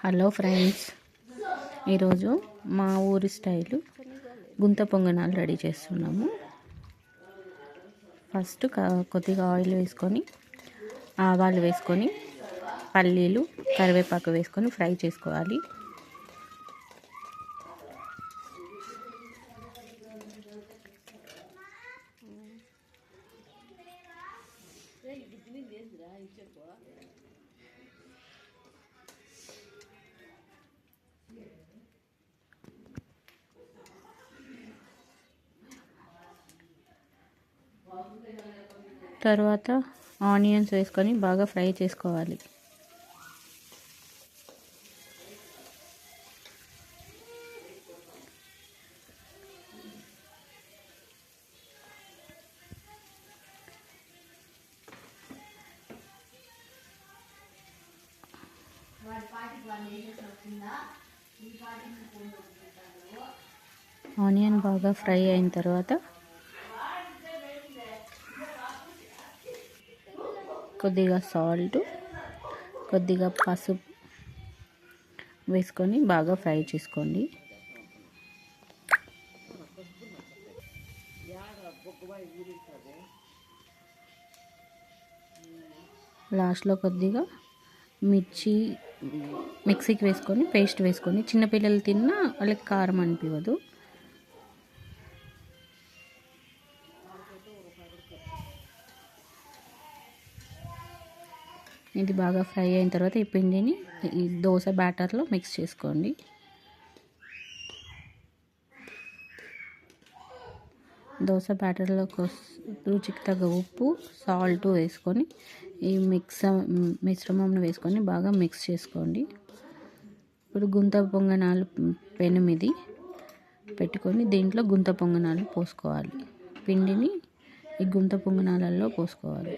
Hello friends, ఈరోజు మా ఊరి స్టైలు గుంత పొంగనాలు రెడీ చేస్తున్నాము. ఫస్ట్ కొద్దిగా ఆయిల్ వేసుకొని, ఆవాలు వేసుకొని, పల్లీలు, కరివేపాకు వేసుకొని ఫ్రై చేసుకోవాలి. తర్వాత ఆనియన్స్ వేసుకొని బాగా ఫ్రై చేసుకోవాలి. ఆనియన్ బాగా ఫ్రై అయిన తర్వాత కొద్దిగా సాల్ట్, కొద్దిగా పసుపు వేసుకొని బాగా ఫ్రై చేసుకోండి. లాస్ట్లో కొద్దిగా మిర్చి మిక్సీకి వేసుకొని పేస్ట్ వేసుకొని, చిన్నపిల్లలు తిన్నా వాళ్ళకి కారం అనిపించదు. ఇది బాగా ఫ్రై అయిన తర్వాత ఈ పిండిని ఈ దోశ బ్యాటర్లో మిక్స్ చేసుకోండి. దోశ బ్యాటర్లో రుచికి తగ్గ ఉప్పు, సాల్ట్ వేసుకొని ఈ మిశ్రమంను వేసుకొని బాగా మిక్స్ చేసుకోండి. ఇప్పుడు గుంత పొంగనాలు పెనం ఇది పెట్టుకొని దీంట్లో గుంత పొంగనాలు పోసుకోవాలి. పిండిని ఈ గుంత పొంగనాలలో పోసుకోవాలి.